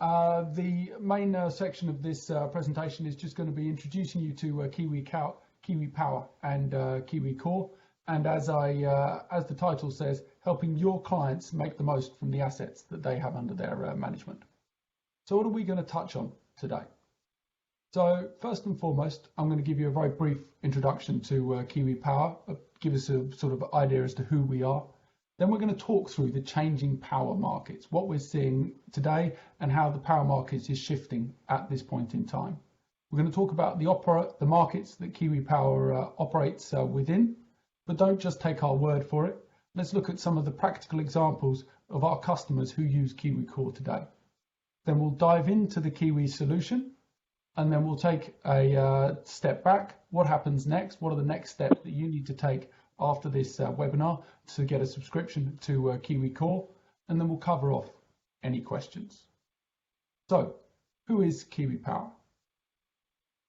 The main section of this presentation is just going to be introducing you to Kiwi Power and Kiwi Core, and as the title says, helping your clients make the most from the assets that they have under their management. So what are we going to touch on today? So first and foremost, I'm going to give you a very brief introduction to Kiwi Power, give us a sort of idea as to who we are. Then we're going to talk through the changing power markets, what we're seeing today and how the power markets is shifting at this point in time. We're going to talk about the markets that Kiwi Power operates within, but don't just take our word for it. Let's look at some of the practical examples of our customers who use Kiwi Core today. Then we'll dive into the Kiwi solution, and then we'll take a step back. What happens next? What are the next steps that you need to take after this webinar to get a subscription to Kiwi Core? And then we'll cover off any questions. So, who is Kiwi Power?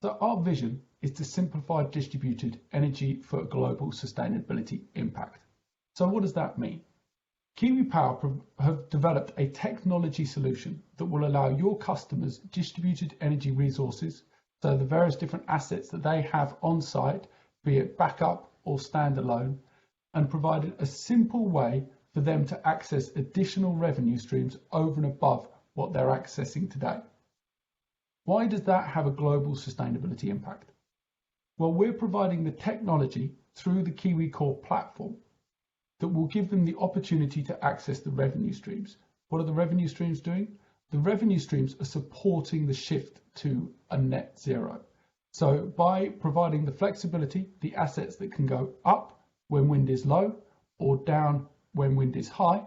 So our vision is to simplify distributed energy for global sustainability impact. So what does that mean? Kiwi Power have developed a technology solution that will allow your customers distributed energy resources, so the various different assets that they have on site, be it backup or standalone, and provided a simple way for them to access additional revenue streams over and above what they're accessing today. Why does that have a global sustainability impact? Well, we're providing the technology through the Kiwi Core platform that will give them the opportunity to access the revenue streams. What are the revenue streams doing? The revenue streams are supporting the shift to a net zero. So by providing the flexibility, the assets that can go up when wind is low or down when wind is high,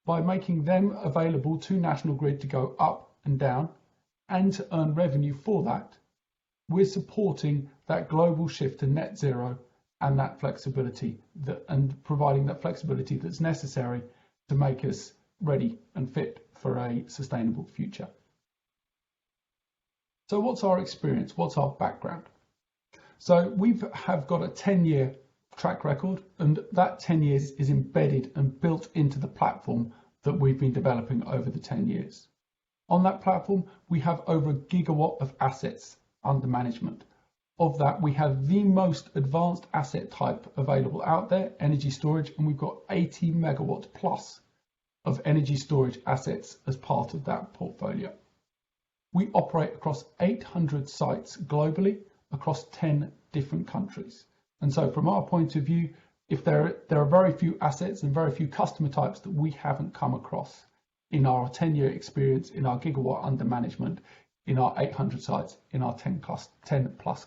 by making them available to National Grid to go up and down and to earn revenue for that, we're supporting that global shift to net zero and that flexibility and providing that flexibility that's necessary to make us ready and fit for a sustainable future. So what's our experience? What's our background? So we have got a 10-year track record, and that 10 years is embedded and built into the platform that we've been developing over the 10 years. On that platform, we have over 1 gigawatt of assets under management. Of that, we have the most advanced asset type available out there, energy storage, and we've got 80 megawatts plus of energy storage assets as part of that portfolio. We operate across 800 sites globally, across 10 different countries. And so from our point of view, if there are very few assets and very few customer types that we haven't come across in our 10-year experience, in our gigawatt under management, in our 800 sites, in our 10 plus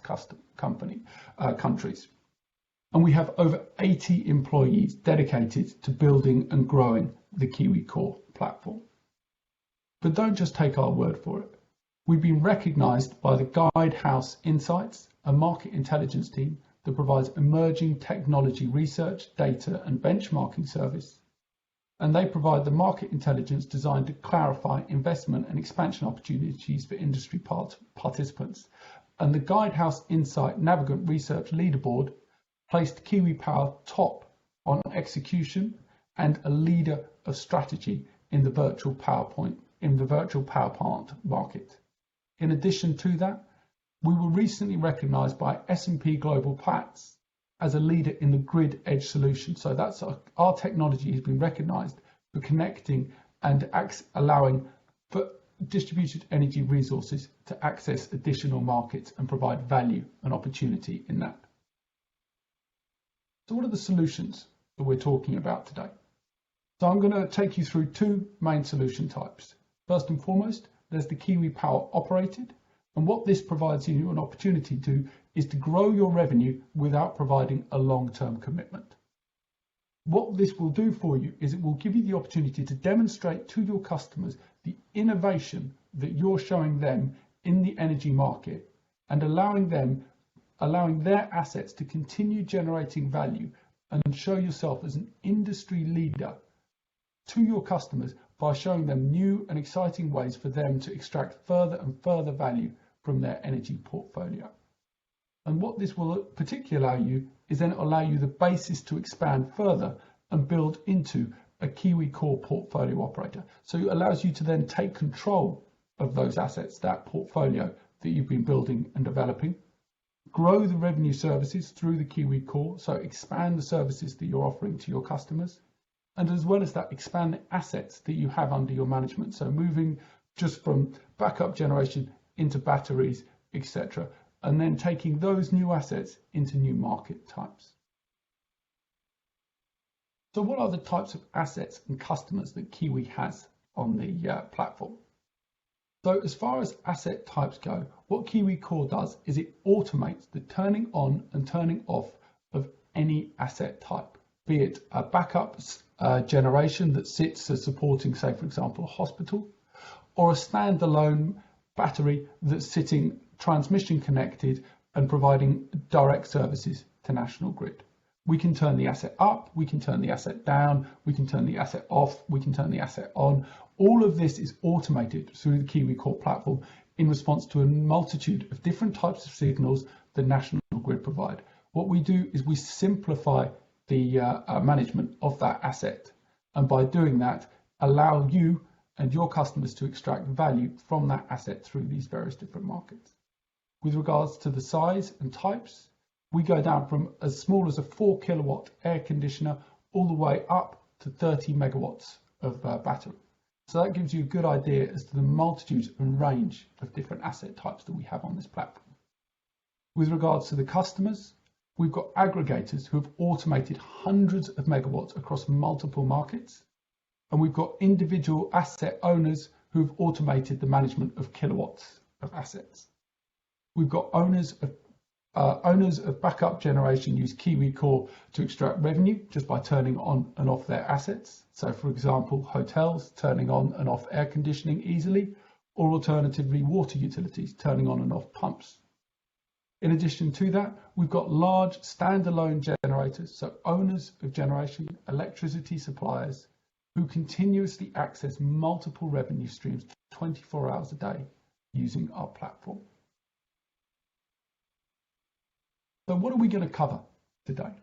countries. And we have over 80 employees dedicated to building and growing the Kiwi Core platform. But don't just take our word for it. We've been recognised by the Guidehouse Insights, a market intelligence team that provides emerging technology research, data and benchmarking service. And they provide the market intelligence designed to clarify investment and expansion opportunities for industry participants. And the Guidehouse Insight Navigant Research Leaderboard placed Kiwi Power top on execution and a leader of strategy in the virtual power plant market. In addition to that, we were recently recognised by S&P Global Platts as a leader in the grid edge solution. So that's our technology has been recognised for connecting and allowing for distributed energy resources to access additional markets and provide value and opportunity in that. So what are the solutions that we're talking about today? So I'm going to take you through two main solution types. First and foremost, there's the Kiwi Power Operated. And what this provides you an opportunity to is to grow your revenue without providing a long-term commitment. What this will do for you is it will give you the opportunity to demonstrate to your customers the innovation that you're showing them in the energy market and allowing their assets to continue generating value and show yourself as an industry leader to your customers by showing them new and exciting ways for them to extract further and further value from their energy portfolio. And what this will particularly allow you is then allow you the basis to expand further and build into a Kiwi Core portfolio operator. So it allows you to then take control of those assets, that portfolio that you've been building and developing, grow the revenue services through the Kiwi Core, so expand the services that you're offering to your customers, and as well as that, expand the assets that you have under your management, so moving just from backup generation into batteries, etc., and then taking those new assets into new market types. So what are the types of assets and customers that Kiwi has on the platform? So as far as asset types go, what Kiwi Core does is it automates the turning on and turning off of any asset type, be it a backup generation that sits as supporting, say, for example, a hospital, or a standalone battery that's sitting transmission connected and providing direct services to National Grid. We can turn the asset up, we can turn the asset down, we can turn the asset off, we can turn the asset on. All of this is automated through the Kiwi Core platform in response to a multitude of different types of signals the National Grid provide. What we do is we simplify the management of that asset, and by doing that, allow you and your customers to extract value from that asset through these various different markets. With regards to the size and types, we go down from as small as a 4 kilowatt air conditioner all the way up to 30 megawatts of battery. So that gives you a good idea as to the multitude and range of different asset types that we have on this platform. With regards to the customers, we've got aggregators who have automated hundreds of megawatts across multiple markets, and we've got individual asset owners who've automated the management of kilowatts of assets. We've got owners of backup generation use Kiwi Core to extract revenue just by turning on and off their assets. So for example, hotels turning on and off air conditioning easily, or alternatively water utilities turning on and off pumps. In addition to that, we've got large standalone generators, so owners of generation, electricity suppliers, who continuously access multiple revenue streams 24 hours a day using our platform. So what are we going to cover today?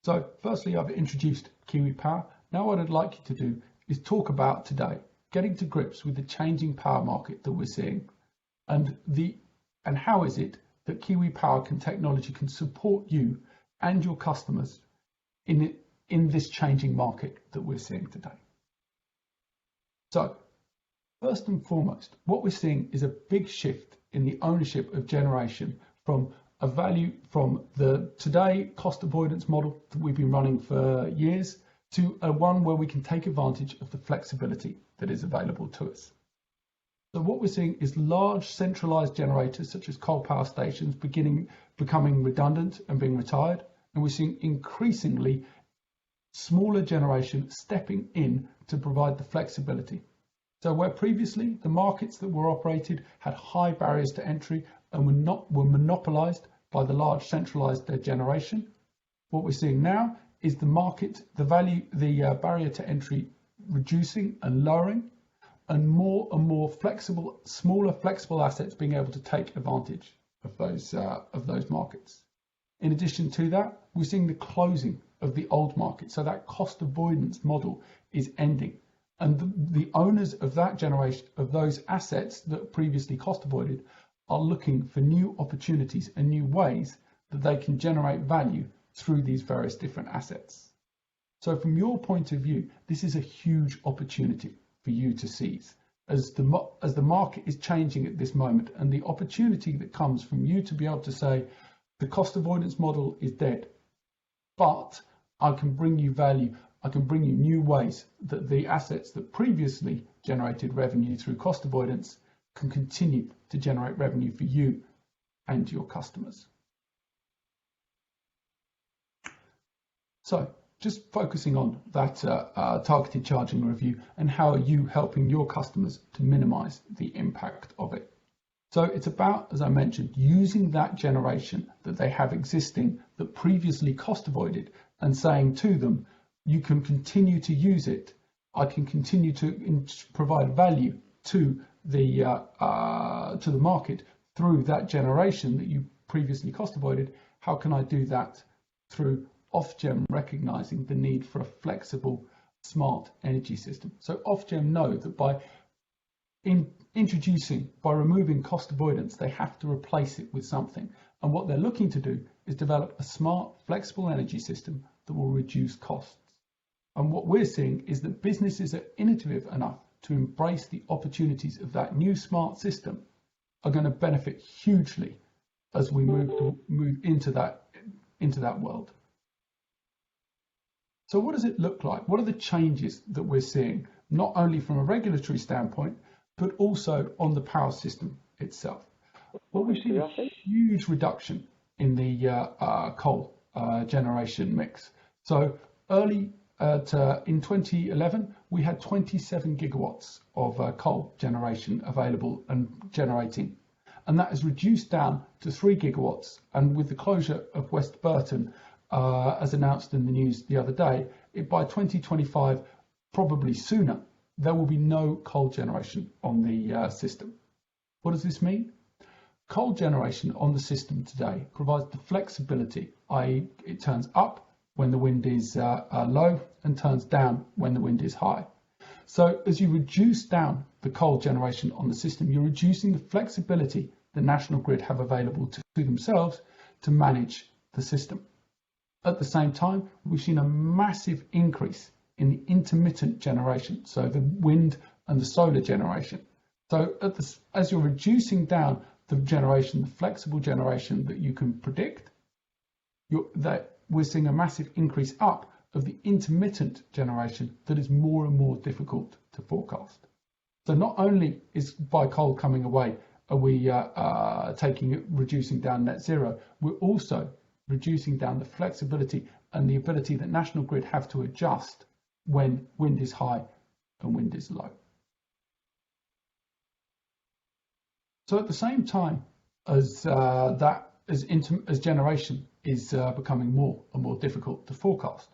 So firstly, I've introduced Kiwi Power. Now what I'd like you to do is talk about today getting to grips with the changing power market that we're seeing, and how is it that Kiwi Power technology can support you and your customers in this changing market that we're seeing today. So first and foremost, what we're seeing is a big shift in the ownership of generation from a value from the today cost avoidance model that we've been running for years to a one where we can take advantage of the flexibility that is available to us. So what we're seeing is large centralized generators such as coal power stations becoming redundant and being retired, and we're seeing increasingly smaller generation stepping in to provide the flexibility. So where previously the markets that were operated had high barriers to entry and were monopolized by the large centralized generation, what we're seeing now is the barrier to entry reducing and lowering, and more flexible, smaller flexible assets being able to take advantage of those markets. In addition to that, we're seeing the closing of the old market, so that cost avoidance model is ending, and the owners of that generation of those assets that previously cost avoided are looking for new opportunities and new ways that they can generate value through these various different assets. So from your point of view, this is a huge opportunity for you to seize as the market is changing at this moment, and the opportunity that comes from you to be able to say the cost avoidance model is dead, but I can bring you value, I can bring you new ways that the assets that previously generated revenue through cost avoidance can continue to generate revenue for you and your customers. So just focusing on that targeted charging review, and how are you helping your customers to minimize the impact of it. So it's about, as I mentioned, using that generation that they have existing that previously cost avoided and saying to them, you can continue to use it. I can continue to provide value to the market through that generation that you previously cost avoided. How can I do that through Ofgem recognizing the need for a flexible smart energy system. So Ofgem know that by removing cost avoidance, they have to replace it with something. And what they're looking to do is develop a smart, flexible energy system that will reduce costs. And what we're seeing is that businesses are innovative enough to embrace the opportunities of that new smart system are going to benefit hugely as we move into that world. So what does it look like? What are the changes that we're seeing, not only from a regulatory standpoint, but also on the power system itself? Well, we've seen a huge reduction in the coal generation mix. So in 2011, we had 27 gigawatts of coal generation available and generating. And that has reduced down to 3 gigawatts. And with the closure of West Burton, as announced in the news the other day, by 2025, probably sooner, there will be no coal generation on the system. What does this mean? Coal generation on the system today provides the flexibility, i.e. it turns up when the wind is low and turns down when the wind is high. So as you reduce down the coal generation on the system, you're reducing the flexibility the National Grid have available to themselves to manage the system. At the same time, we've seen a massive increase in the intermittent generation, so the wind and the solar generation. So as you're reducing down the generation, the flexible generation that you can predict, we're seeing a massive increase up of the intermittent generation that is more and more difficult to forecast. So not only is by coal coming away, are we reducing down net zero, we're also reducing down the flexibility and the ability that National Grid have to adjust when wind is high and wind is low. So at the same time as generation is becoming more and more difficult to forecast,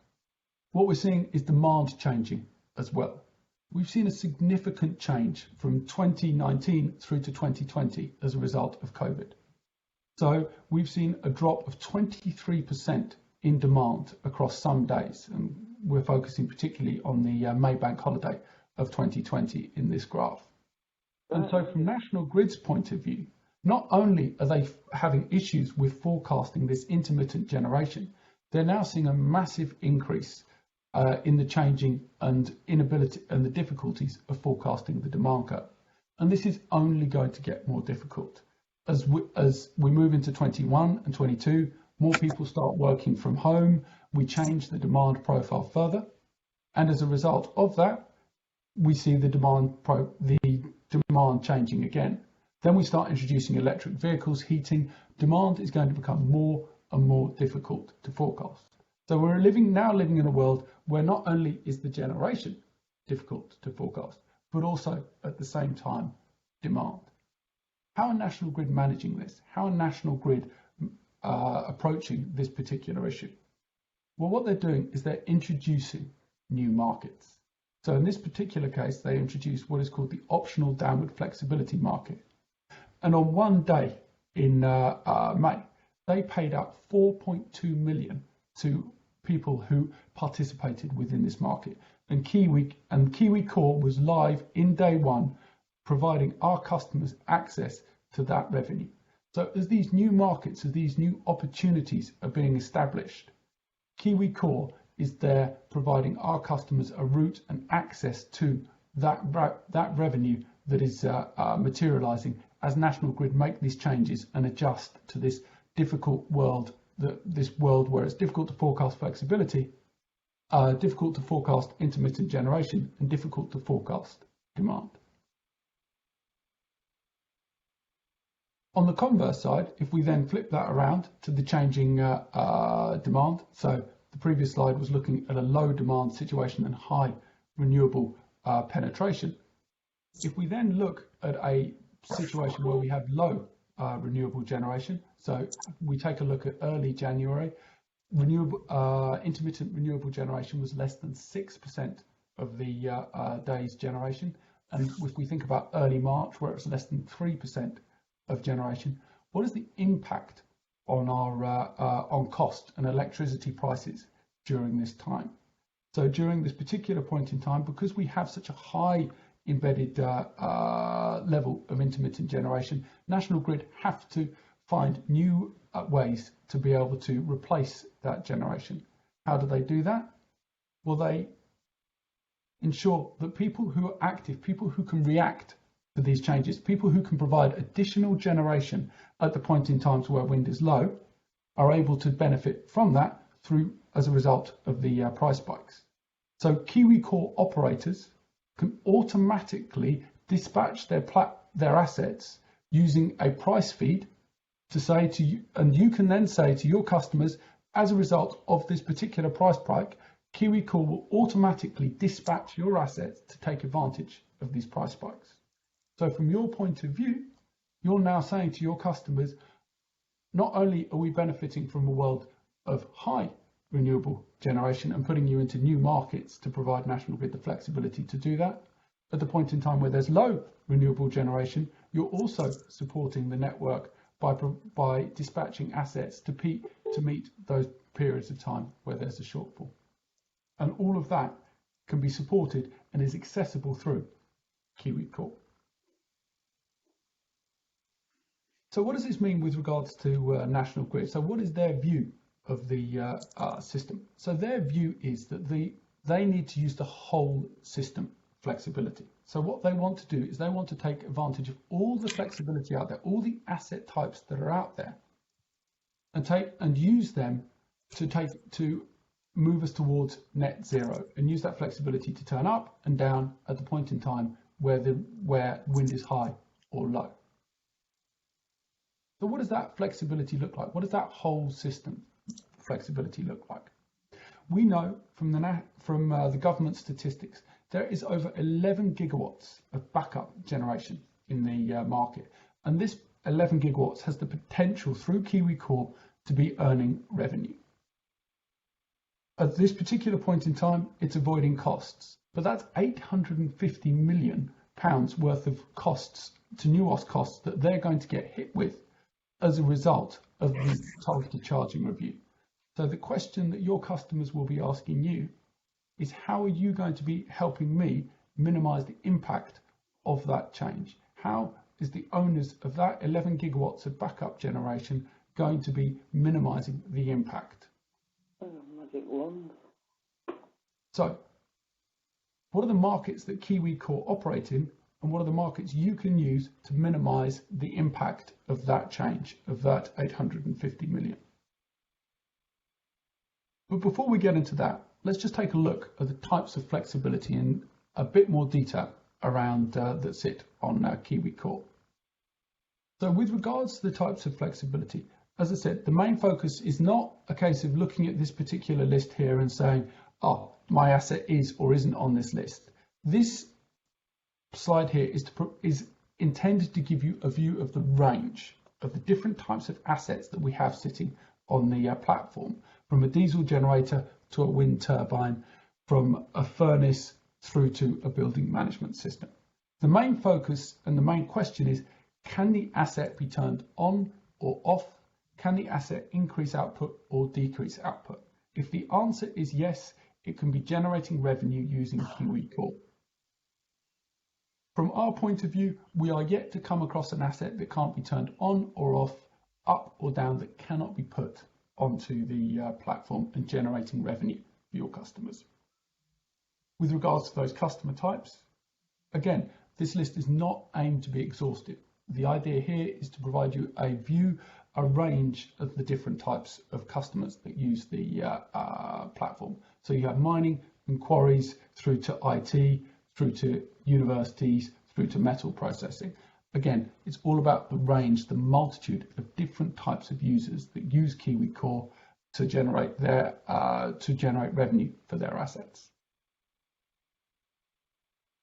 what we're seeing is demand changing as well. We've seen a significant change from 2019 through to 2020 as a result of COVID. So we've seen a drop of 23% in demand across some days, and we're focusing particularly on the May Bank holiday of 2020 in this graph. And so from National Grid's point of view, not only are they having issues with forecasting this intermittent generation, they're now seeing a massive increase in the changing and inability and the difficulties of forecasting the demand curve. And this is only going to get more difficult. As we move into 21 and 22, more people start working from home, we change the demand profile further. And as a result of that, we see the demand changing again. Then we start introducing electric vehicles, heating. Demand is going to become more and more difficult to forecast. So we're now living in a world where not only is the generation difficult to forecast, but also at the same time, demand. How are National Grid managing this? How are National Grid approaching this particular issue? Well, what they're doing is they're introducing new markets. So in this particular case, they introduced what is called the optional downward flexibility market. And on one day in May, they paid out 4.2 million to people who participated within this market. And Kiwi Core was live in day one, providing our customers access to that revenue. So as these new markets, as these new opportunities are being established, Kiwi Core is there providing our customers a route and access to that revenue that is materializing as National Grid make these changes and adjust to this difficult world, this world where it's difficult to forecast flexibility, difficult to forecast intermittent generation, and difficult to forecast demand. On the converse side, if we then flip that around to the changing demand, so the previous slide was looking at a low demand situation and high renewable penetration. If we then look at a situation where we have low renewable generation, so we take a look at early January, intermittent renewable generation was less than 6% of the day's generation. And if we think about early March, where it's less than 3% of generation, what is the impact on our on cost and electricity prices during this time? So during this particular point in time, because we have such a high embedded level of intermittent generation, National Grid have to find new ways to be able to replace that generation. How do they do that? Well, they ensure that people who are active, people who can react to these changes, people who can provide additional generation at the point in times where wind is low, are able to benefit from that through as a result of the price spikes. So Kiwi Core operators can automatically dispatch their assets using a price feed to say to you, and you can then say to your customers, as a result of this particular price spike, Kiwi Core will automatically dispatch your assets to take advantage of these price spikes. So from your point of view, you're now saying to your customers, not only are we benefiting from a world of high renewable generation and putting you into new markets to provide National Grid the flexibility to do that, at the point in time where there's low renewable generation, you're also supporting the network by dispatching assets to meet those periods of time where there's a shortfall. And all of that can be supported and is accessible through Kiwi Core. So what does this mean with regards to National Grid? So what is their view of the system? So their view is that they need to use the whole system flexibility. So what they want to do is they want to take advantage of all the flexibility out there, all the asset types that are out there, and use them to move us towards net zero, and use that flexibility to turn up and down at the point in time where wind is high or low. So what does that flexibility look like? What does that whole system flexibility look like? We know from the government statistics, there is over 11 gigawatts of backup generation in the market. And this 11 gigawatts has the potential through Kiwi Core to be earning revenue. At this particular point in time, it's avoiding costs, but that's £850 million worth of costs to NUOS costs that they're going to get hit with as a result of the targeted charging review. So the question that your customers will be asking you is, how are you going to be helping me minimize the impact of that change? How is the owners of that 11 gigawatts of backup generation going to be minimizing the impact? Magic wand. So what are the markets that Kiwi Core operate in, and what are the markets you can use to minimize the impact of that change, of that 850 million? But before we get into that, let's just take a look at the types of flexibility in a bit more detail around that sit on Kiwi Core. So with regards to the types of flexibility, as I said, the main focus is not a case of looking at this particular list here and saying, oh, my asset is or isn't on this list. This slide here is intended to give you a view of the range of the different types of assets that we have sitting on the platform, from a diesel generator to a wind turbine, from a furnace through to a building management system. The main focus and the main question is, can the asset be turned on or off? Can the asset increase output or decrease output? If the answer is yes, it can be generating revenue using Kiwi Core. From our point of view, we are yet to come across an asset that can't be turned on or off, up or down, that cannot be put onto the platform and generating revenue for your customers. With regards to those customer types, again, this list is not aimed to be exhaustive. The idea here is to provide you a view, a range of the different types of customers that use the platform. So you have mining and quarries, through to IT, through to universities, through to metal processing. Again, it's all about the range, the multitude of different types of users that use Kiwi Core to generate revenue for their assets.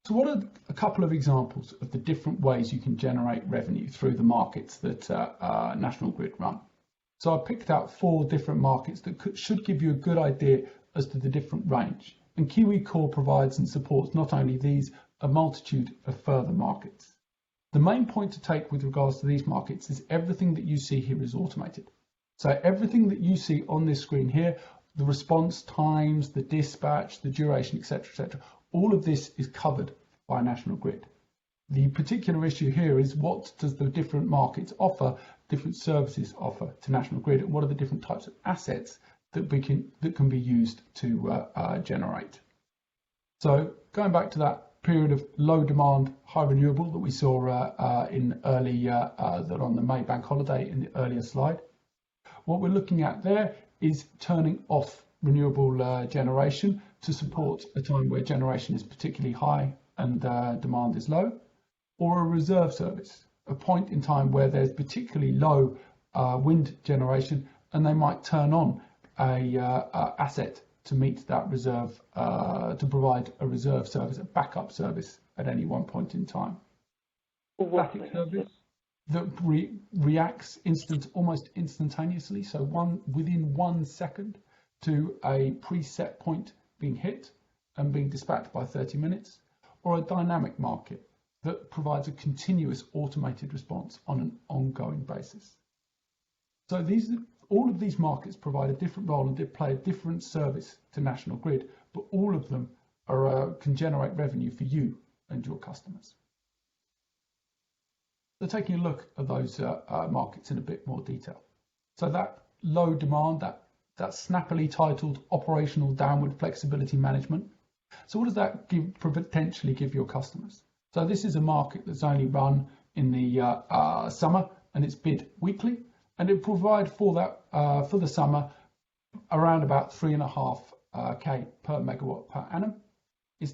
So what are a couple of examples of the different ways you can generate revenue through the markets that National Grid run? So I picked out 4 different markets that should give you a good idea as to the different range. And Kiwi Core provides and supports not only these, a multitude of further markets. The main point to take with regards to these markets is everything that you see here is automated. So everything that you see on this screen here the response times, the dispatch, the duration, etc., etc. All of this is covered by National Grid. The particular issue here is what does the different markets offer, different services offer to National Grid, and what are the different types of assets that can be used to generate. So going back to that period of low demand, high renewable that we saw in early that on the May bank holiday in the earlier slide, what we're looking at there is turning off renewable generation to support a time where generation is particularly high and demand is low, or a reserve service, a point in time where there's particularly low wind generation and they might turn on a asset to meet that reserve, to provide a reserve service, a backup service at any one point in time. Static service that reacts almost instantaneously, so within 1 second to a preset point being hit and being dispatched by 30 minutes, or a dynamic market that provides a continuous automated response on an ongoing basis. So all of these markets provide a different role and play a different service to National Grid, but all of them can generate revenue for you and your customers. So taking a look at those markets in a bit more detail. So that low demand, that snappily titled operational downward flexibility management. So what does that potentially give your customers? So this is a market that's only run in the summer and it's bid weekly, and it provide for that for the summer around about 3.5K per megawatt per annum. It's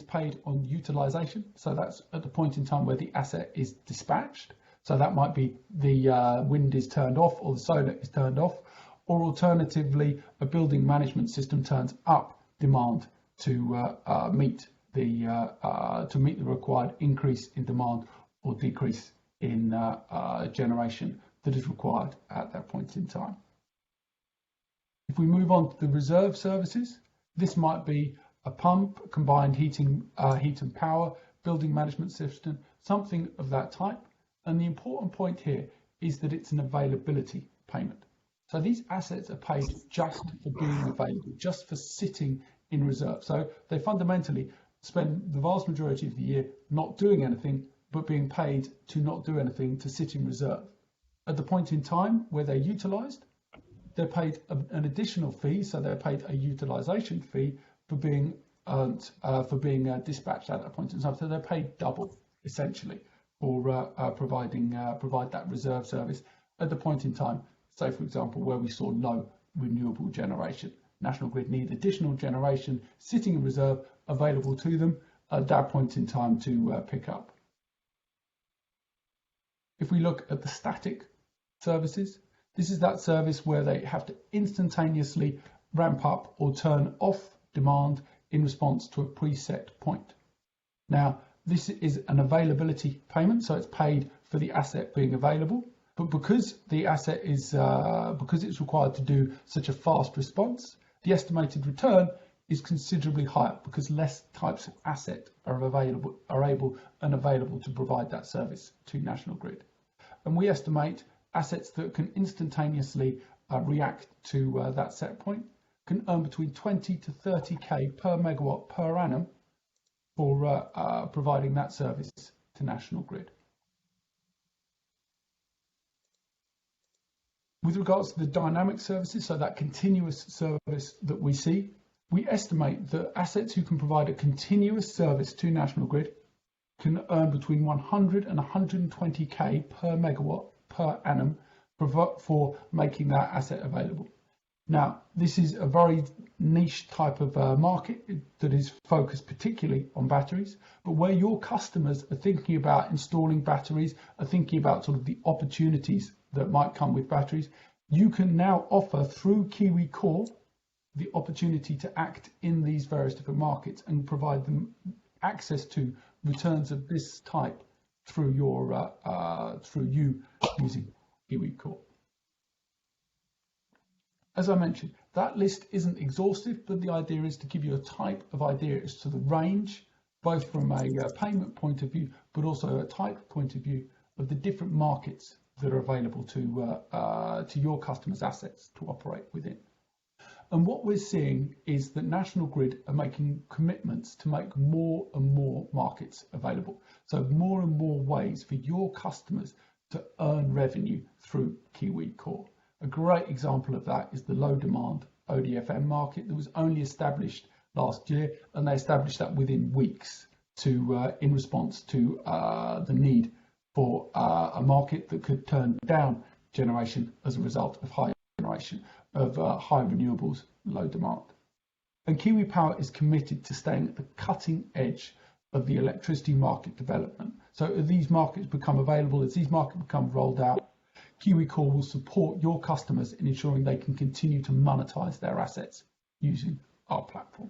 paid on utilization, so that's at the point in time where the asset is dispatched. So that might be the wind is turned off or the solar is turned off, or alternatively a building management system turns up demand to meet the required increase in demand or decrease in generation that is required at that point in time. If we move on to the reserve services, this might be a pump, combined heat and power, building management system, something of that type. And the important point here is that it's an availability payment. So these assets are paid just for being available, just for sitting in reserve. So they fundamentally spend the vast majority of the year not doing anything, but being paid to not do anything, to sit in reserve. At the point in time where they're utilised, they're paid an additional fee, so they're paid a utilisation fee for being dispatched at that point in time. So they're paid double, essentially, for provide that reserve service at the point in time, say for example, where we saw low renewable generation. National Grid need additional generation sitting in reserve available to them at that point in time to pick up. If we look at the static services, this is that service where they have to instantaneously ramp up or turn off demand in response to a preset point. Now, this is an availability payment, so it's paid for the asset being available. But because the asset is because it's required to do such a fast response, the estimated return is considerably higher because less types of asset are able to provide that service to National Grid. And we estimate assets that can instantaneously react to that set point can earn between 20 to 30k per megawatt per annum for providing that service to National Grid. With regards to the dynamic services, so that continuous service that we see, we estimate that assets who can provide a continuous service to National Grid can earn between 100 and 120k per megawatt per annum for making that asset available. Now, this is a very niche type of market that is focused particularly on batteries, but where your customers are thinking about installing batteries, are thinking about sort of the opportunities that might come with batteries, you can now offer through Kiwi Core the opportunity to act in these various different markets and provide them access to returns of this type through you using Kiwi Core. As I mentioned, that list isn't exhaustive, but the idea is to give you a type of idea as to the range, both from a payment point of view, but also a type point of view of the different markets that are available to your customers' assets to operate within. And what we're seeing is that National Grid are making commitments to make more and more markets available. So more and more ways for your customers to earn revenue through Kiwi Core. A great example of that is the low demand ODFM market that was only established last year, and they established that within weeks to in response to the need for a market that could turn down generation as a result of high generation of high renewables, low demand. And Kiwi Power is committed to staying at the cutting edge of the electricity market development. So as these markets become available, as these markets become rolled out, Kiwi Core will support your customers in ensuring they can continue to monetize their assets using our platform.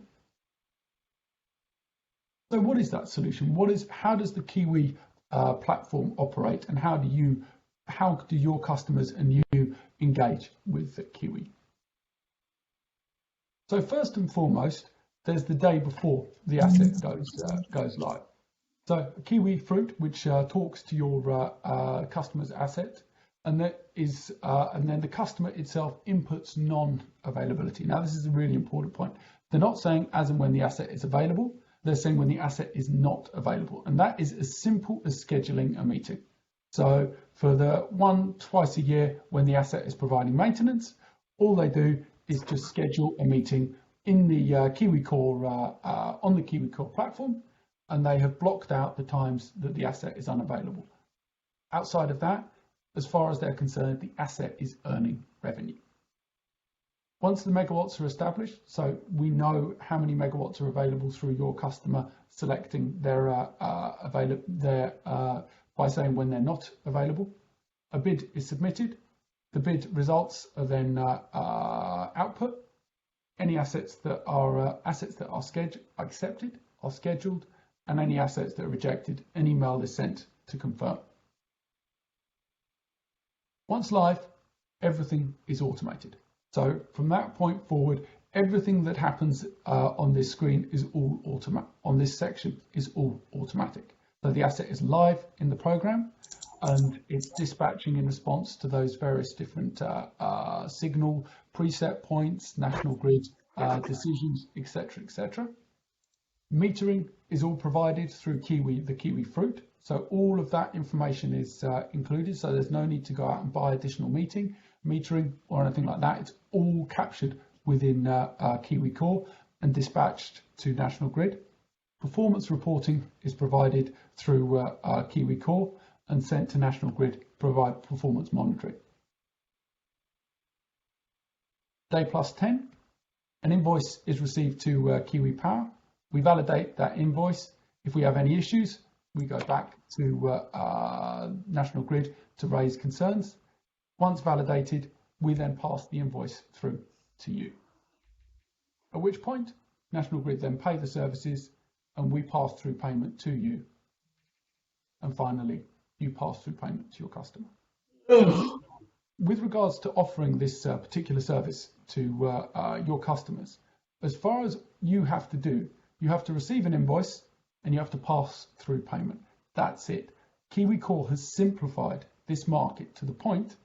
So what is that solution? How does the Kiwi platform operate, and how do your customers and you engage with the Kiwi? So first and foremost, there's the day before the asset goes live. So Kiwi Fruit, which talks to your customer's asset, and then the customer itself inputs non-availability. Now this is a really important point. They're not saying as and when the asset is available. They're saying when the asset is not available, and that is as simple as scheduling a meeting. So for the twice a year when the asset is providing maintenance, all they do is just schedule a meeting in the Kiwi Core on the Kiwi Core platform, and they have blocked out the times that the asset is unavailable. Outside of that, as far as they're concerned, the asset is earning revenue. Once the megawatts are established, so we know how many megawatts are available through your customer selecting their by saying when they're not available, a bid is submitted. The bid results are then output. Any assets that are accepted are scheduled, and any assets that are rejected, an email is sent to confirm. Once live, everything is automated. So from that point forward, everything that happens on this screen is all automatic. On this section is all automatic. So the asset is live in the program, and it's dispatching in response to those various different signal preset points, National Grid decisions, etc., etc. Metering is all provided through the Kiwi Fruit. So all of that information is included. So there's no need to go out and buy additional metering or anything like that. It's all captured within Kiwi Core and dispatched to National Grid. Performance reporting is provided through Kiwi Core and sent to National Grid to provide performance monitoring. Day plus 10, an invoice is received to Kiwi Power. We validate that invoice. If we have any issues, we go back to National Grid to raise concerns. Once validated, we then pass the invoice through to you. At which point, National Grid then pay the services and we pass through payment to you. And finally, you pass through payment to your customer. With regards to offering this particular service to your customers, as far as you have to do, you have to receive an invoice and you have to pass through payment. That's it. Kiwi Core has simplified this market to the point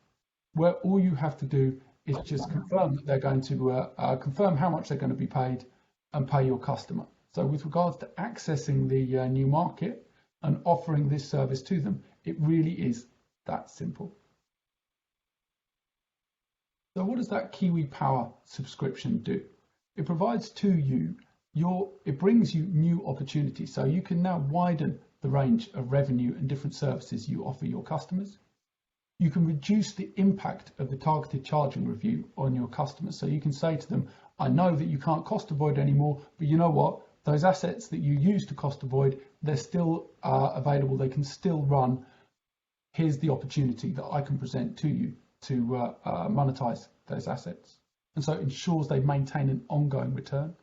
where all you have to do is just confirm that they're going to confirm how much they're going to be paid and pay your customer. So with regards to accessing the new market and offering this service to them, it really is that simple. So what does that Kiwi Power subscription do? It provides to you it brings you new opportunities. So you can now widen the range of revenue and different services you offer your customers. You can reduce the impact of the targeted charging review on your customers. So you can say to them, I know that you can't cost avoid anymore, but you know what? Those assets that you use to cost avoid, they're still available. They can still run. Here's the opportunity that I can present to you to monetize those assets. And so it ensures they maintain an ongoing return.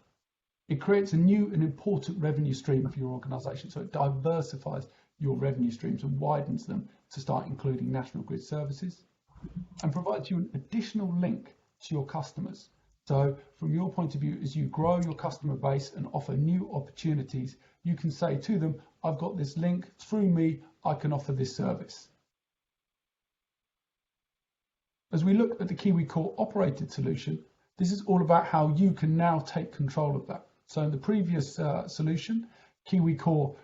It creates a new and important revenue stream for your organization. So it diversifies your revenue streams and widens them to start including National Grid services, and provides you an additional link to your customers. So from your point of view, as you grow your customer base and offer new opportunities, you can say to them, I've got this link, through me, I can offer this service. As we look at the Kiwi Core operated solution, This is all about how you can now take control of that. So in the previous solution, Kiwi Core,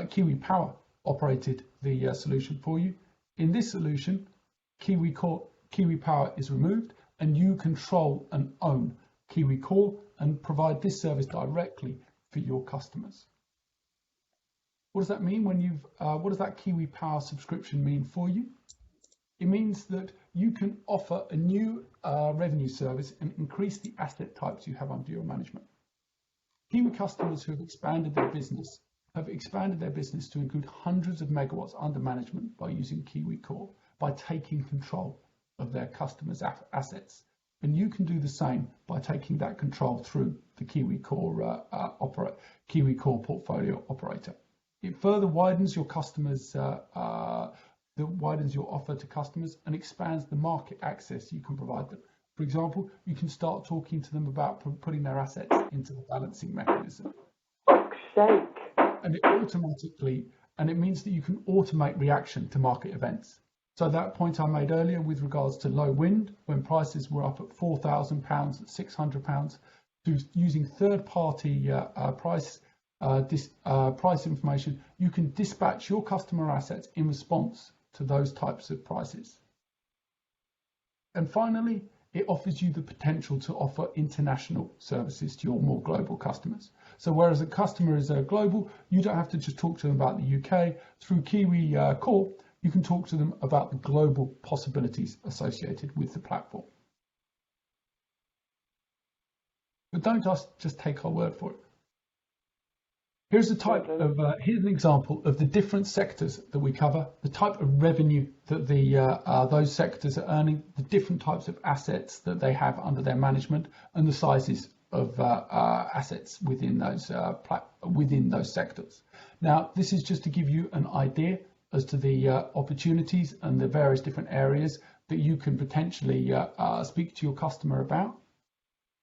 Kiwi Power operated the solution for you. In this solution, Kiwi Power is removed, and you control and own Kiwi Core and provide this service directly for your customers. What does that mean when what does that Kiwi Power subscription mean for you? It means that you can offer a new revenue service and increase the asset types you have under your management. Kiwi customers who have expanded their business to include hundreds of megawatts under management by using Kiwi Core, by taking control of their customers' assets. And you can do the same by taking that control through the Kiwi Core portfolio operator. It further widens your widens your offer to customers and expands the market access you can provide them. For example, you can start talking to them about putting their assets into the balancing mechanism. Fuck's sake. And it means that you can automate reaction to market events. So that point I made earlier with regards to low wind, when prices were up at £4,000, at £600, to using third-party price information, you can dispatch your customer assets in response to those types of prices. And finally, it offers you the potential to offer international services to your more global customers. So whereas a customer is global, you don't have to just talk to them about the UK. Through Kiwi Core, you can talk to them about the global possibilities associated with the platform. But don't just take our word for it. Here's here's an example of the different sectors that we cover, the type of revenue that those sectors are earning, the different types of assets that they have under their management, and the sizes of assets within those sectors. Now, this is just to give you an idea as to the opportunities and the various different areas that you can potentially speak to your customer about.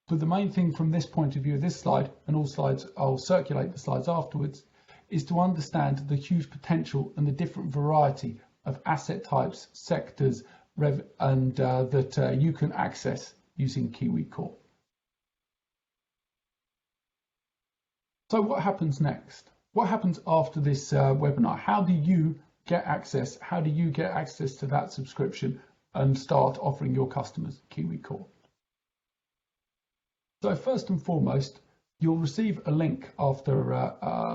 But the main thing from this point of view of this slide, and all slides, I'll circulate the slides afterwards, is to understand the huge potential and the different variety of asset types, sectors, that you can access using Kiwi Core. So what happens next? What happens after this webinar? How do you get access? How do you get access to that subscription and start offering your customers Kiwi Core? So first and foremost, you'll receive a link after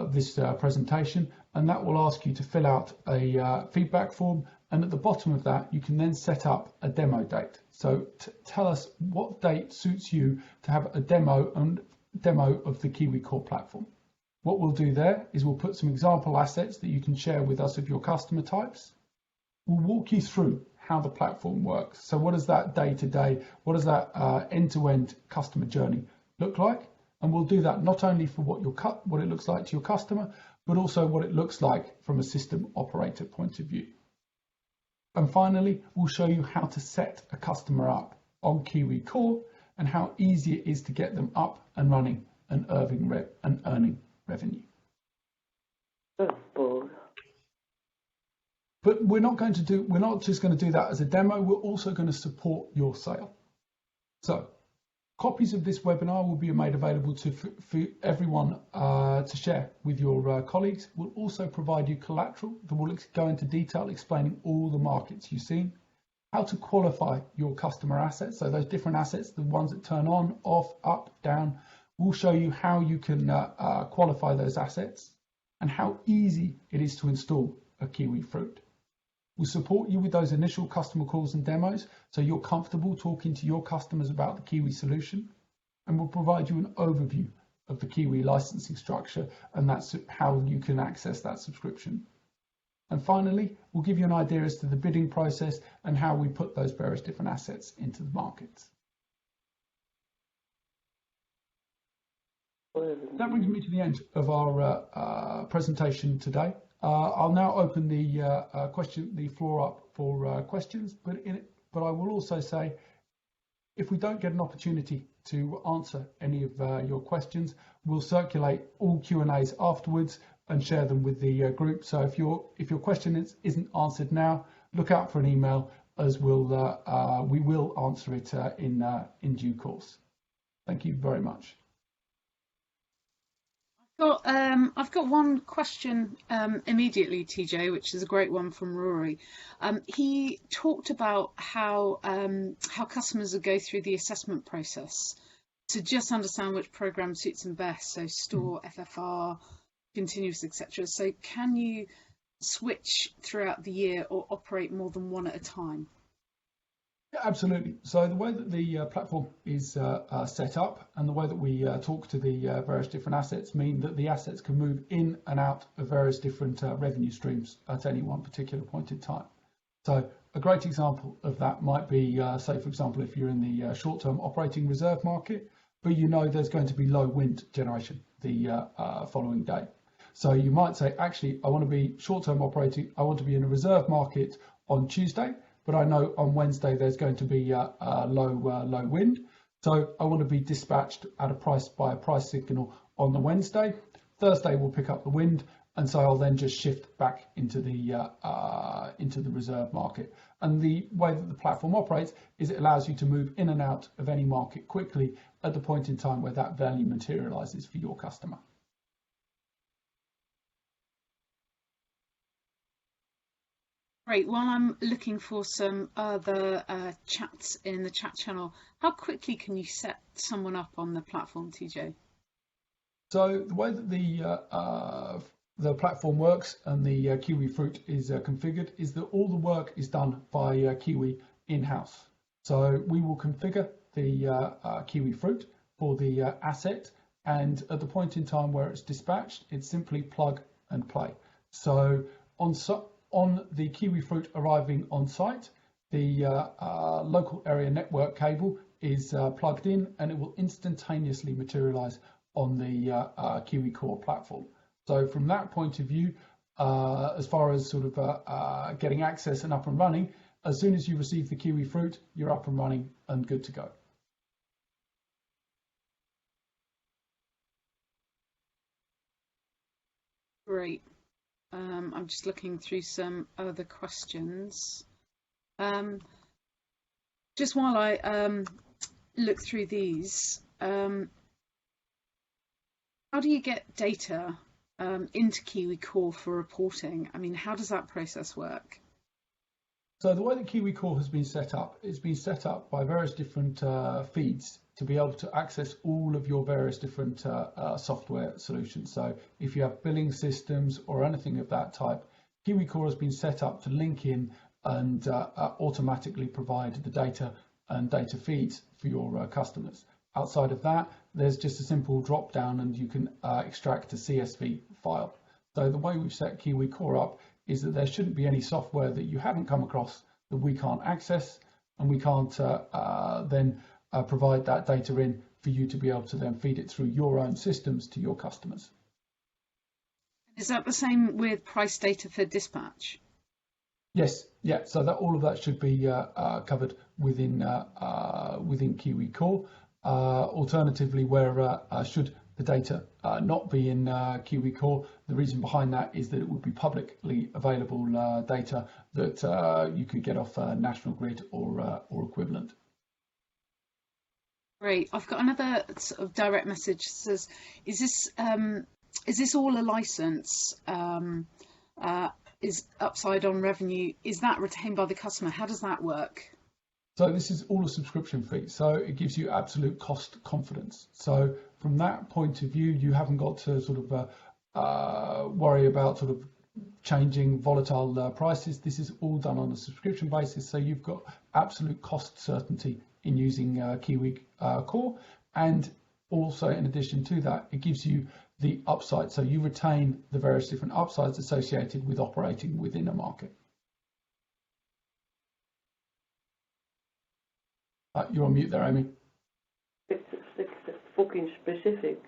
this presentation, and that will ask you to fill out a feedback form. And at the bottom of that, you can then set up a demo date. So tell us what date suits you to have a demo of the Kiwi Core platform. What we'll do there is we'll put some example assets that you can share with us of your customer types. We'll walk you through how the platform works. So what does that day-to-day, what does that end-to-end customer journey look like? And we'll do that not only for what it looks like to your customer, but also what it looks like from a system operator point of view. And finally, we'll show you how to set a customer up on Kiwi Core and how easy it is to get them up and running and earning revenue. Oh, boy. But we're not just going to do that as a demo, we're also going to support your sale. So copies of this webinar will be made available for everyone to share with your colleagues. We'll also provide you collateral that will go into detail explaining all the markets you've seen, how to qualify your customer assets. So those different assets, the ones that turn on, off, up, down, we'll show you how you can qualify those assets and how easy it is to install a Kiwi Fruit. We'll support you with those initial customer calls and demos so you're comfortable talking to your customers about the Kiwi solution, and we'll provide you an overview of the Kiwi licensing structure, and that's how you can access that subscription. And finally, we'll give you an idea as to the bidding process and how we put those various different assets into the markets. That brings me to the end of our presentation today. I'll now open the floor up for questions, but I will also say, if we don't get an opportunity to answer any of your questions, we'll circulate all Q&As afterwards and share them with the group. So if your question isn't answered now, look out for an email as we will answer it in due course. Thank you very much. I've got one question immediately, TJ, which is a great one from Rory. He talked about how customers would go through the assessment process to just understand which program suits them best. So store, FFR, continuous, etc. So can you switch throughout the year or operate more than one at a time? Yeah, absolutely. So the way that the platform is set up and the way that we talk to the various different assets mean that the assets can move in and out of various different revenue streams at any one particular point in time. So a great example of that might be, say, for example, if you're in the short-term operating reserve market, but you know there's going to be low wind generation the following day. So you might say, actually, I want to be short-term operating, I want to be in a reserve market on Tuesday, but I know on Wednesday there's going to be low wind. So I want to be dispatched at a price signal on the Wednesday. Thursday will pick up the wind, and so I'll then just shift back into the reserve market. And the way that the platform operates is it allows you to move in and out of any market quickly at the point in time where that value materializes for your customer. Great. While I'm looking for some other chats in the chat channel, how quickly can you set someone up on the platform, TJ? So the way that the platform works and the Kiwi Fruit is configured is that all the work is done by Kiwi in-house. So we will configure the Kiwi Fruit for the asset, and at the point in time where it's dispatched, it's simply plug and play. So on the Kiwi Fruit arriving on site, the local area network cable is plugged in, and it will instantaneously materialize on the Kiwi Core platform. So from that point of view, as far as sort of getting access and up and running, as soon as you receive the Kiwi Fruit, you're up and running and good to go. Great. I'm just looking through some other questions. Just while I look through these, how do you get data into Kiwi Core for reporting? I mean, how does that process work? So the way that Kiwi Core has been set up, it's been set up by various different feeds to be able to access all of your various different software solutions. So if you have billing systems or anything of that type, Kiwi Core has been set up to link in and automatically provide the data and data feeds for your customers. Outside of that, there's just a simple drop down and you can extract a CSV file. So the way we've set Kiwi Core up is that there shouldn't be any software that you haven't come across that we can't access, and we can't then provide that data in for you to be able to then feed it through your own systems to your customers. Is that the same with price data for dispatch? Yes, yeah. So that all of that should be covered within Kiwi Core. Alternatively, where should the data not be in Kiwi Core, the reason behind that is that it would be publicly available data that you could get off National Grid or equivalent. Great. I've got another sort of direct message that says, is this all a license? Is upside on revenue, is that retained by the customer? How does that work? So this is all a subscription fee, so it gives you absolute cost confidence. So from that point of view, you haven't got to sort of worry about sort of changing volatile prices. This is all done on a subscription basis, so you've got absolute cost certainty in using Kiwi Core, and also in addition to that, it gives you the upside, so you retain the various different upsides associated with operating within a market. You're on mute there, Amy. It's fucking specifics.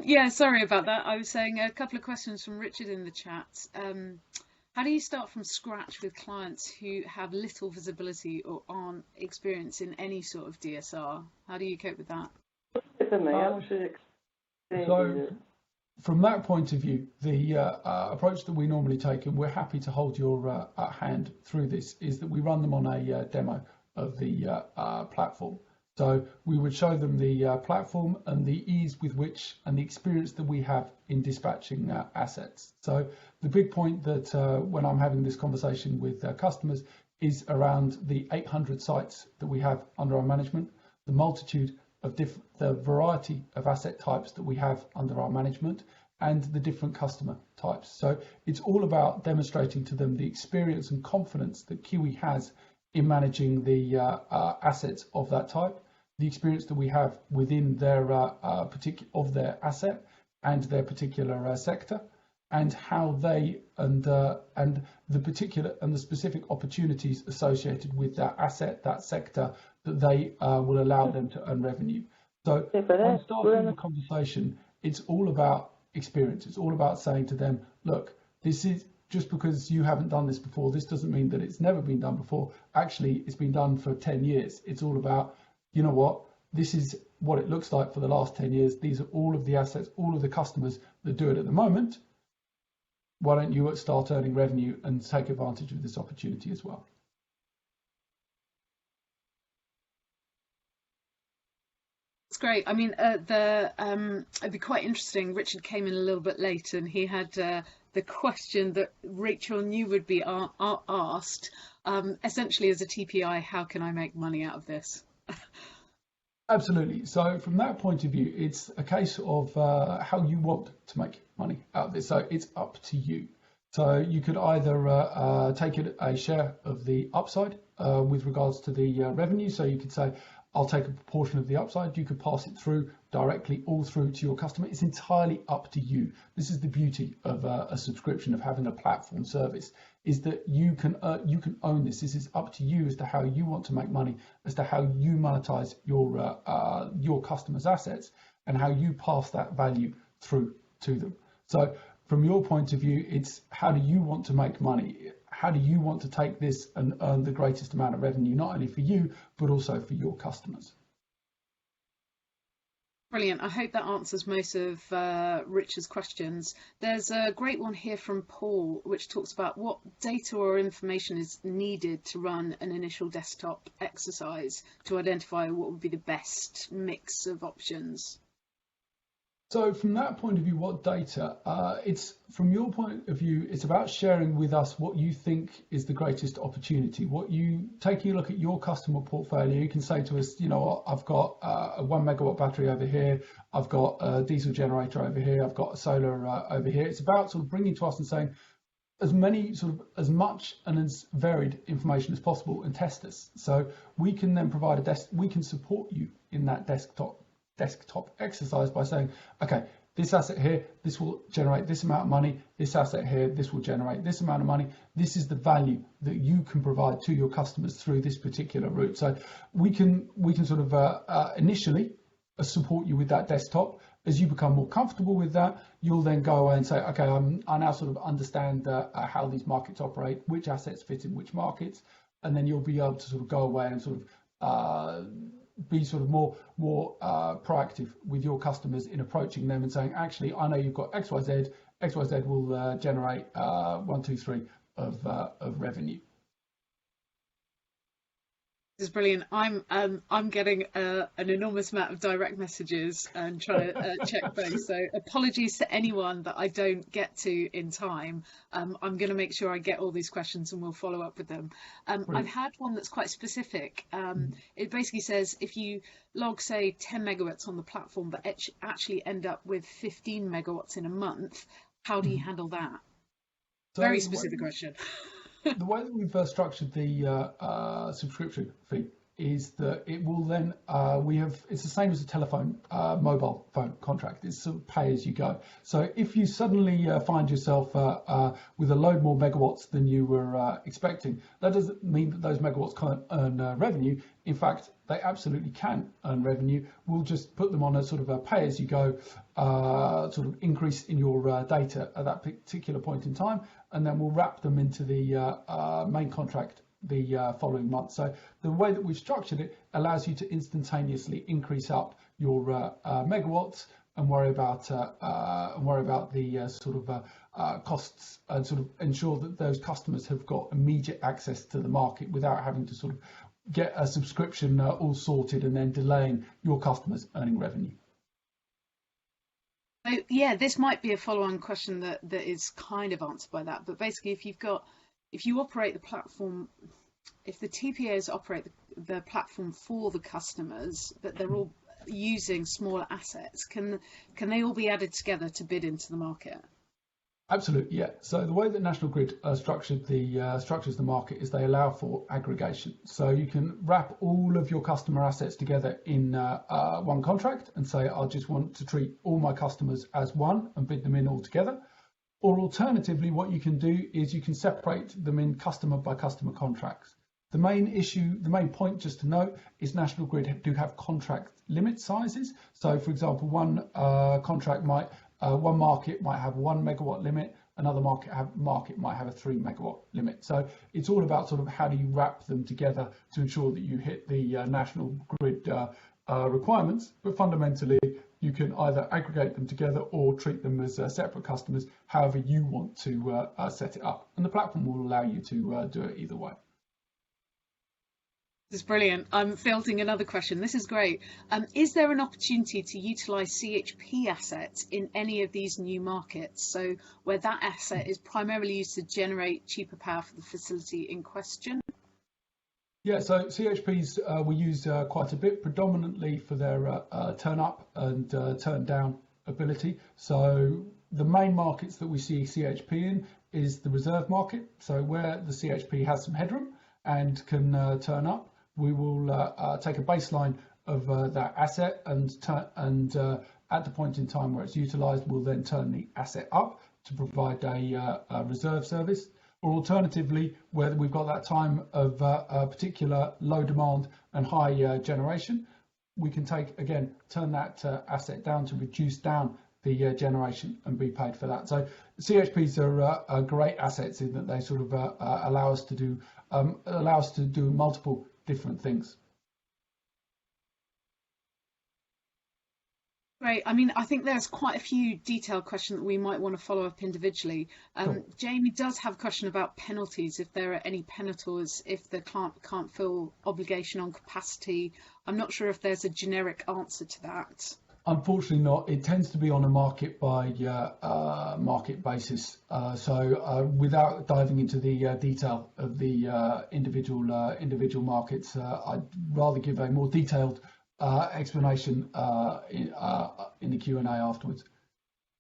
Yeah, sorry about that. I was saying a couple of questions from Richard in the chat. How do you start from scratch with clients who have little visibility or aren't experienced in any sort of DSR? How do you cope with that? For me, from that point of view, the approach that we normally take, and we're happy to hold your hand through this, is that we run them on a demo of the platform. So we would show them the platform and the ease with which and the experience that we have in dispatching assets. So the big point that when I'm having this conversation with customers is around the 800 sites that we have under our management, the multitude of the variety of asset types that we have under our management, and the different customer types. So it's all about demonstrating to them the experience and confidence that Kiwi has in managing the assets of that type, the experience that we have within their their asset and their particular sector, and how they and the particular and the specific opportunities associated with that asset, that sector, that they will allow them to earn revenue. So when starting the conversation, it's all about experience. It's all about saying to them, look, this is just because you haven't done this before, this doesn't mean that it's never been done before. Actually, it's been done for 10 years. It's all about, you know what, this is what it looks like for the last 10 years. These are all of the assets, all of the customers that do it at the moment. Why don't you start earning revenue and take advantage of this opportunity as well? It's great. I mean, it'd be quite interesting. Richard came in a little bit late, and he had the question that Rachel knew would be asked. Essentially, as a TPI, how can I make money out of this? Absolutely. So from that point of view, it's a case of how you want to make money out of this. So it's up to you. So you could either take a share of the upside with regards to the revenue. So you could say, I'll take a proportion of the upside. You could pass it through directly all through to your customer. It's entirely up to you. This is the beauty of a subscription, of having a platform service, is that you can own this. This is up to you as to how you want to make money, as to how you monetize your customers' assets, and how you pass that value through to them. So from your point of view, it's how do you want to make money? How do you want to take this and earn the greatest amount of revenue, not only for you, but also for your customers? Brilliant. I hope that answers most of Richard's questions. There's a great one here from Paul, which talks about what data or information is needed to run an initial desktop exercise to identify what would be the best mix of options. So from that point of view, what data? It's from your point of view, it's about sharing with us what you think is the greatest opportunity. What you taking a look at your customer portfolio, you can say to us, you know, I've got a 1 megawatt battery over here, I've got a diesel generator over here, I've got a solar over here. It's about sort of bringing to us and saying as much and as varied information as possible and test this. So we can then provide we can support you in that desktop exercise by saying, okay, this asset here, this will generate this amount of money, this asset here, this will generate this amount of money. This is the value that you can provide to your customers through this particular route. So we can sort of initially support you with that desktop. As you become more comfortable with that, you'll then go away and say, okay, I now sort of understand how these markets operate, which assets fit in which markets, and then you'll be able to sort of go away and sort of be sort of more proactive with your customers in approaching them and saying, actually, I know you've got XYZ. XYZ will generate 1, 2, 3 of revenue. This is brilliant. I'm getting an enormous amount of direct messages and trying to check those. So apologies to anyone that I don't get to in time. I'm going to make sure I get all these questions and we'll follow up with them. I've had one that's quite specific. It basically says if you log, say, 10 megawatts on the platform, but actually end up with 15 megawatts in a month, how do you handle that? So very specific question. The way that we've structured the subscription fee is that it will then it's the same as a telephone mobile phone contract. It's sort of pay as you go. So if you suddenly find yourself with a load more megawatts than you were expecting, that doesn't mean that those megawatts can't earn revenue. In fact, they absolutely can earn revenue. We'll just put them on a sort of a pay as you go sort of increase in your data at that particular point in time, and then we'll wrap them into the main contract the following month. So the way that we've structured it allows you to instantaneously increase up your megawatts and worry about the sort of costs, and sort of ensure that those customers have got immediate access to the market without having to sort of get a subscription all sorted and then delaying your customers earning revenue. So yeah, this might be a follow-on question that is kind of answered by that. But basically, if you operate the platform, if the TPAs operate the platform for the customers, but they're all using smaller assets, can they all be added together to bid into the market? Absolutely, yeah. So the way that National Grid structures the market is they allow for aggregation. So you can wrap all of your customer assets together in one contract and say, I just want to treat all my customers as one and bid them in all together. Or alternatively, what you can do is you can separate them in customer by customer contracts. The main point just to note is National Grid do have contract limit sizes. So for example, one market might have 1 megawatt limit, another market might have a 3 megawatt limit. So it's all about sort of how do you wrap them together to ensure that you hit the National Grid requirements, but fundamentally you can either aggregate them together or treat them as separate customers, however you want to set it up. And the platform will allow you to do it either way. This is brilliant. I'm fielding another question. This is great. Is there an opportunity to utilise CHP assets in any of these new markets? So where that asset is primarily used to generate cheaper power for the facility in question? Yeah, so CHPs we use quite a bit, predominantly for their turn up and turn down ability. So the main markets that we see CHP in is the reserve market. So where the CHP has some headroom and can turn up, we will take a baseline of that asset and at the point in time where it's utilised, we'll then turn the asset up to provide a reserve service. Or alternatively, where we've got that time of a particular low demand and high generation, we can turn that asset down to reduce down the generation and be paid for that. So CHPs are great assets in that they sort of allow us to do multiple different things. Great. I mean, I think there's quite a few detailed questions that we might want to follow up individually. Cool. Jamie does have a question about penalties, if there are any penalties if the client can't fill obligation on capacity. I'm not sure if there's a generic answer to that. Unfortunately not. It tends to be on a market by market basis. So without diving into the detail of the individual markets, I'd rather give a more detailed explanation in the Q&A afterwards.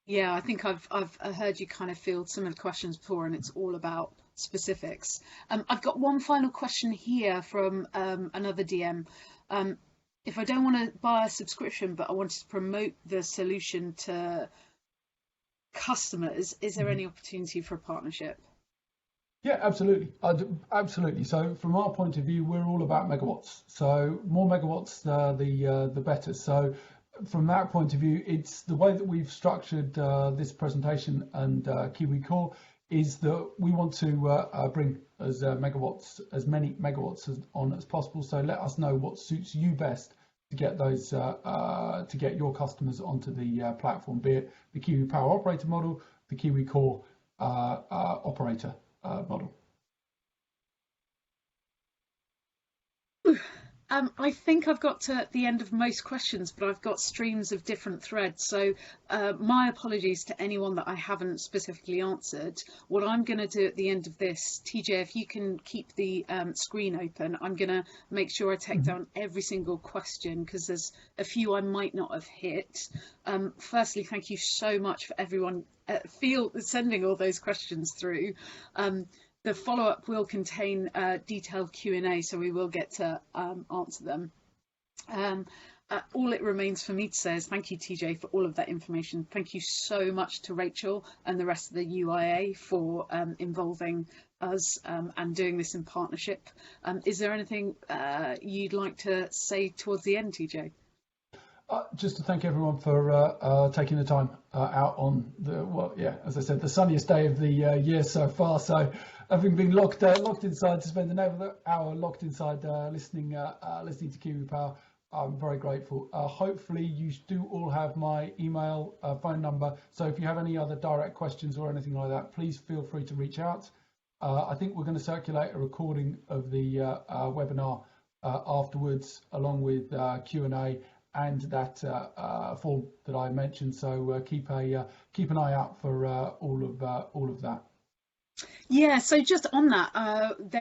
Yeah, I think I've heard you kind of field similar questions before, and it's all about specifics. I've got one final question here from another DM. If I don't want to buy a subscription, but I wanted to promote the solution to customers, is there any opportunity for a partnership? Yeah, absolutely. Absolutely. So from our point of view, we're all about megawatts. So more megawatts, the better. So from that point of view, it's the way that we've structured this presentation and Kiwi Core is that we want to bring as many megawatts on as possible. So let us know what suits you best to get those to get your customers onto the platform, be it the Kiwi Power operator model, the Kiwi Core operator model. I think I've got to the end of most questions, but I've got streams of different threads. So my apologies to anyone that I haven't specifically answered. What I'm going to do at the end of this, TJ, if you can keep the screen open, I'm going to make sure I take down every single question because there's a few I might not have hit. Firstly, thank you so much for everyone sending all those questions through. The follow-up will contain detailed Q&A, so we will get to answer them. All it remains for me to say is thank you, TJ, for all of that information. Thank you so much to Rachel and the rest of the UIA for involving us and doing this in partnership. Is there anything you'd like to say towards the end, TJ? Just to thank everyone for taking the time out on as I said, the sunniest day of the year so far. So having been locked inside to spend another hour locked inside listening to Kiwi Power, I'm very grateful. Hopefully you do all have my email, phone number. So if you have any other direct questions or anything like that, please feel free to reach out. I think we're going to circulate a recording of the webinar afterwards, along with Q&A and that form that I mentioned. So keep an eye out for all of that. Yeah, so just on that,